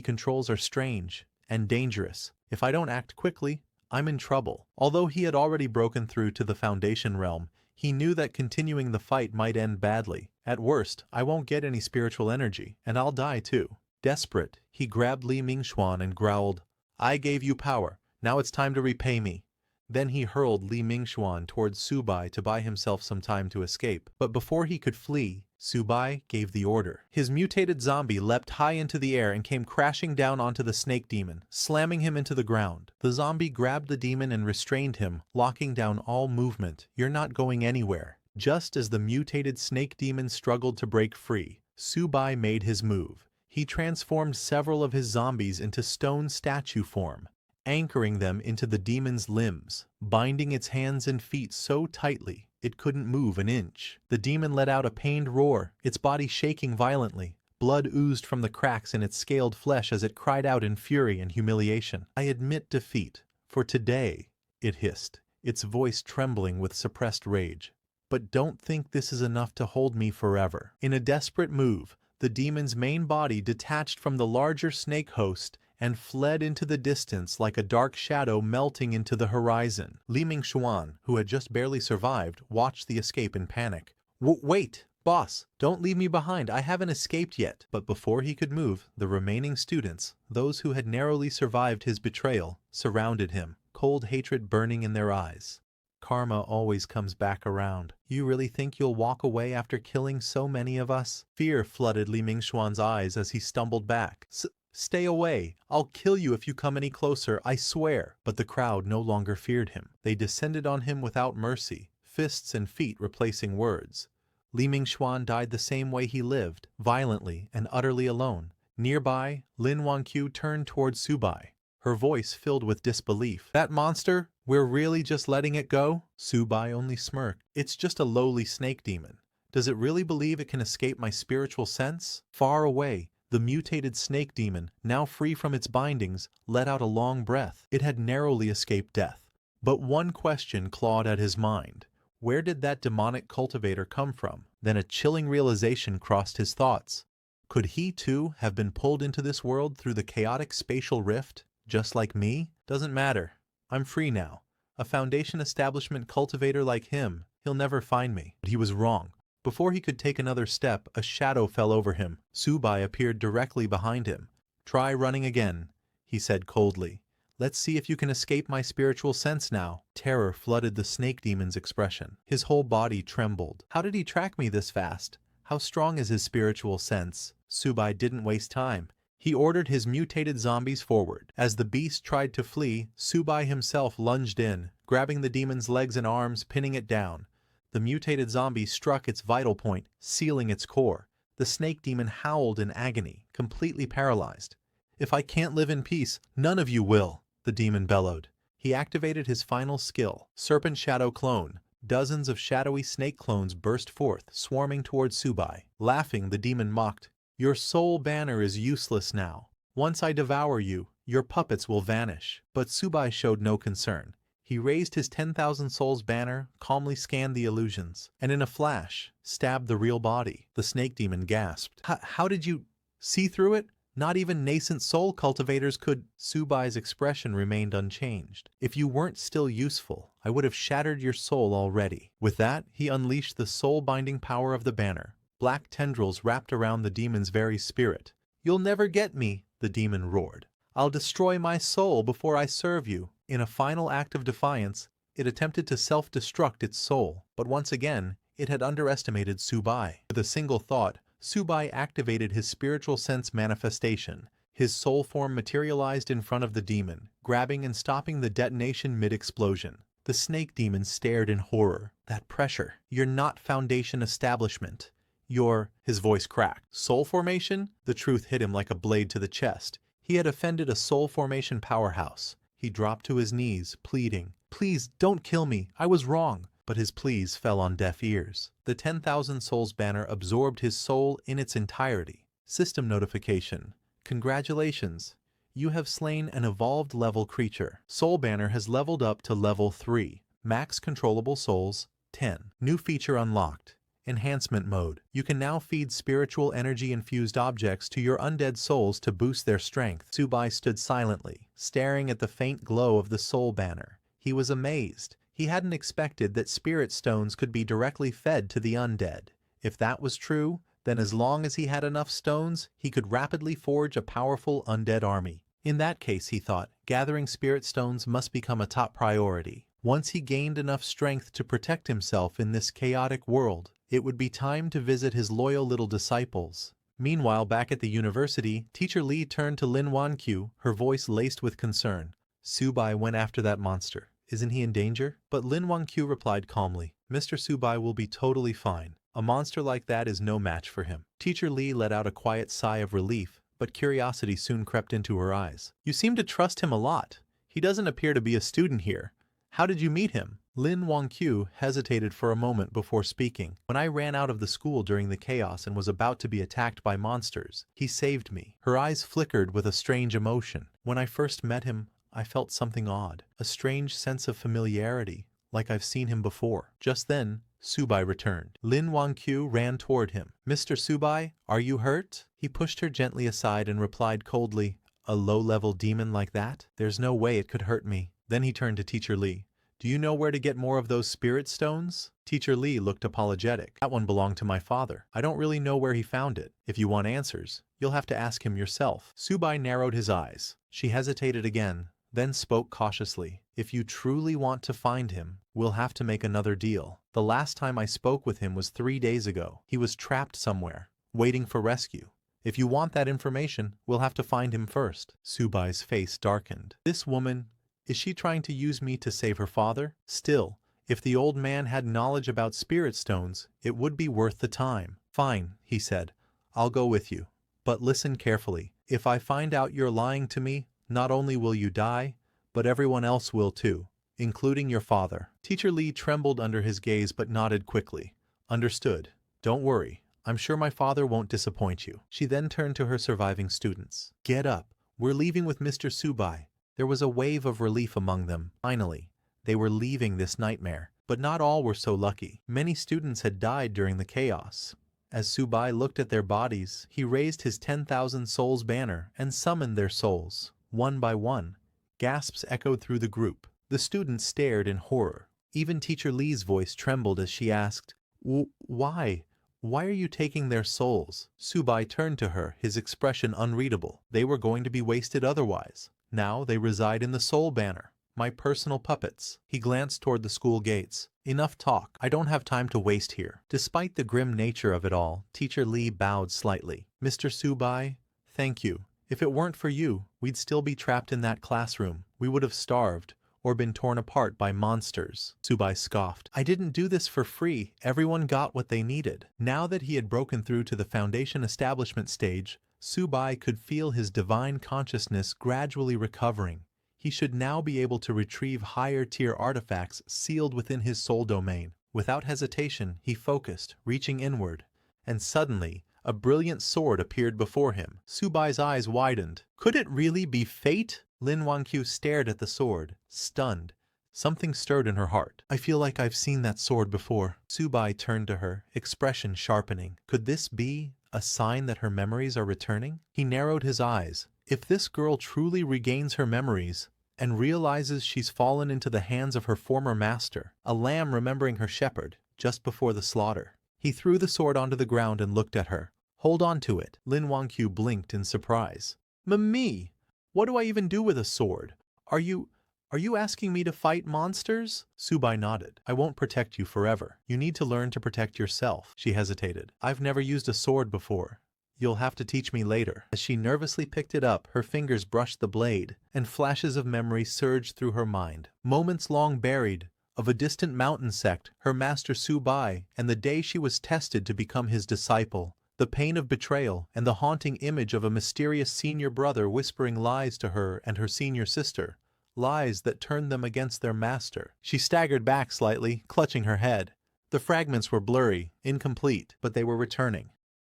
Speaker 1: controls are strange and dangerous. If I don't act quickly, I'm in trouble." Although he had already broken through to the Foundation realm, he knew that continuing the fight might end badly. "At worst, I won't get any spiritual energy, and I'll die too." Desperate, he grabbed Li Mingxuan and growled, "I gave you power, now it's time to repay me." Then he hurled Li Mingxuan towards Subai to buy himself some time to escape. But before he could flee, Subai gave the order. His mutated zombie leapt high into the air and came crashing down onto the snake demon, slamming him into the ground. The zombie grabbed the demon and restrained him, locking down all movement. "You're not going anywhere." Just as the mutated snake demon struggled to break free, Subai made his move. He transformed several of his zombies into stone statue form, anchoring them into the demon's limbs, binding its hands and feet so tightly it couldn't move an inch. The demon let out a pained roar, its body shaking violently. Blood oozed from the cracks in its scaled flesh as it cried out in fury and humiliation. "I admit defeat. For today," it hissed, its voice trembling with suppressed rage. "But don't think this is enough to hold me forever." In a desperate move, the demon's main body detached from the larger snake host and fled into the distance like a dark shadow melting into the horizon. Li Mingxuan, who had just barely survived, watched the escape in panic. Wait, boss, don't leave me behind, I haven't escaped yet." But before he could move, the remaining students, those who had narrowly survived his betrayal, surrounded him, cold hatred burning in their eyes. "Karma always comes back around. You really think you'll walk away after killing so many of us?" Fear flooded Li Mingxuan's eyes as he stumbled back. "Stay away. I'll kill you if you come any closer, I swear." But the crowd no longer feared him. They descended on him without mercy, fists and feet replacing words. Li Mingxuan died the same way he lived, violently and utterly alone. Nearby, Lin Wangqiu turned towards Subai, her voice filled with disbelief. "That monster? We're really just letting it go?" Subai only smirked. "It's just a lowly snake demon. Does it really believe it can escape my spiritual sense?" Far away, the mutated snake demon, now free from its bindings, let out a long breath. It had narrowly escaped death. But one question clawed at his mind. Where did that demonic cultivator come from? Then a chilling realization crossed his thoughts. Could he too have been pulled into this world through the chaotic spatial rift, just like me? Doesn't matter. I'm free now. A Foundation establishment cultivator like him, he'll never find me. But he was wrong. Before he could take another step, a shadow fell over him. Subai appeared directly behind him. "Try running again," he said coldly. "Let's see if you can escape my spiritual sense now." Terror flooded the snake demon's expression. His whole body trembled. How did he track me this fast? How strong is his spiritual sense? Subai didn't waste time. He ordered his mutated zombies forward. As the beast tried to flee, Subai himself lunged in, grabbing the demon's legs and arms, pinning it down. The mutated zombie struck its vital point, sealing its core. The snake demon howled in agony, completely paralyzed. "If I can't live in peace, none of you will," the demon bellowed. He activated his final skill, Serpent Shadow Clone. Dozens of shadowy snake clones burst forth, swarming towards Subai. Laughing, the demon mocked, "Your soul banner is useless now. Once I devour you, your puppets will vanish." But Subai showed no concern. He raised his 10,000 souls banner, calmly scanned the illusions, and in a flash, stabbed the real body. The snake demon gasped. How did you see through it? Not even nascent soul cultivators could." Subai's expression remained unchanged. "If you weren't still useful, I would have shattered your soul already." With that, he unleashed the soul-binding power of the banner. Black tendrils wrapped around the demon's very spirit. "You'll never get me," the demon roared. "I'll destroy my soul before I serve you." In a final act of defiance, it attempted to self-destruct its soul, but once again, it had underestimated Subai. With a single thought, Subai activated his spiritual sense manifestation. His soul form materialized in front of the demon, grabbing and stopping the detonation mid-explosion. The snake demon stared in horror. "That pressure. You're not Foundation establishment. His voice cracked. Soul formation? The truth hit him like a blade to the chest. He had offended a soul formation powerhouse. He dropped to his knees, pleading, "Please, don't kill me. I was wrong." But his pleas fell on deaf ears. The 10,000 Souls banner absorbed his soul in its entirety. System notification. Congratulations. You have slain an evolved level creature. Soul banner has leveled up to level 3. Max controllable souls, 10. New feature unlocked. Enhancement mode. You can now feed spiritual energy-infused objects to your undead souls to boost their strength. Subai stood silently, staring at the faint glow of the soul banner. He was amazed. He hadn't expected that spirit stones could be directly fed to the undead. If that was true, then as long as he had enough stones, he could rapidly forge a powerful undead army. In that case, he thought, gathering spirit stones must become a top priority. Once he gained enough strength to protect himself in this chaotic world, it would be time to visit his loyal little disciples. Meanwhile, back at the university, Teacher Lee turned to Lin Wanqiu, her voice laced with concern. Subai went after that monster. Isn't he in danger? But Lin Wanqiu replied calmly, Mr. Subai will be totally fine. A monster like that is no match for him. Teacher Lee let out a quiet sigh of relief, but curiosity soon crept into her eyes. You seem to trust him a lot. He doesn't appear to be a student here. How did you meet him? Lin Wanqiu hesitated for a moment before speaking. When I ran out of the school during the chaos and was about to be attacked by monsters, he saved me. Her eyes flickered with a strange emotion. When I first met him, I felt something odd, a strange sense of familiarity, like I've seen him before. Just then, Subai returned. Lin Wanqiu ran toward him. Mr. Subai, are you hurt? He pushed her gently aside and replied coldly, a low-level demon like that? There's no way it could hurt me. Then he turned to Teacher Lee. Do you know where to get more of those spirit stones? Teacher Lee looked apologetic. That one belonged to my father. I don't really know where he found it. If you want answers, you'll have to ask him yourself. Subai narrowed his eyes. She hesitated again, then spoke cautiously. If you truly want to find him, we'll have to make another deal. The last time I spoke with him was 3 days ago. He was trapped somewhere, waiting for rescue. If you want that information, we'll have to find him first. Subai's face darkened. This woman, is she trying to use me to save her father? Still, if the old man had knowledge about spirit stones, it would be worth the time. Fine, he said. I'll go with you. But listen carefully. If I find out you're lying to me, not only will you die, but everyone else will too, including your father. Teacher Lee trembled under his gaze but nodded quickly. Understood. Don't worry. I'm sure my father won't disappoint you. She then turned to her surviving students. Get up. We're leaving with Mr. Subai. There was a wave of relief among them. Finally, they were leaving this nightmare. But not all were so lucky. Many students had died during the chaos. As Subai looked at their bodies, he raised his 10,000 souls banner and summoned their souls. One by one, gasps echoed through the group. The students stared in horror. Even Teacher Lee's voice trembled as she asked, Why? Why are you taking their souls? Subai turned to her, his expression unreadable. They were going to be wasted otherwise. Now they reside in the soul banner, my personal puppets. He glanced toward the school gates. Enough talk. I don't have time to waste here. Despite the grim nature of it all, Teacher Lee bowed slightly. Mr. Subai, thank you. If it weren't for you, we'd still be trapped in that classroom. We would have starved, or been torn apart by monsters. Subai scoffed. I didn't do this for free. Everyone got what they needed. Now that he had broken through to the Foundation establishment stage, Subai could feel his divine consciousness gradually recovering. He should now be able to retrieve higher-tier artifacts sealed within his soul domain. Without hesitation, he focused, reaching inward. And suddenly, a brilliant sword appeared before him. Subai's eyes widened. Could it really be fate? Lin Wanqiu stared at the sword, stunned. Something stirred in her heart. I feel like I've seen that sword before. Subai turned to her, expression sharpening. Could this be a sign that her memories are returning? He narrowed his eyes. If this girl truly regains her memories and realizes she's fallen into the hands of her former master, a lamb remembering her shepherd, just before the slaughter. He threw the sword onto the ground and looked at her. Hold on to it. Lin Wanqiu blinked in surprise. Me? What do I even do with a sword? Are you asking me to fight monsters? Subai nodded. I won't protect you forever. You need to learn to protect yourself. She hesitated. I've never used a sword before. You'll have to teach me later. As she nervously picked it up, her fingers brushed the blade, and flashes of memory surged through her mind. Moments long buried, of a distant mountain sect, her master Subai, and the day she was tested to become his disciple. The pain of betrayal and the haunting image of a mysterious senior brother whispering lies to her and her senior sister, lies that turned them against their master. She staggered back slightly, clutching her head. The fragments were blurry, incomplete, but they were returning.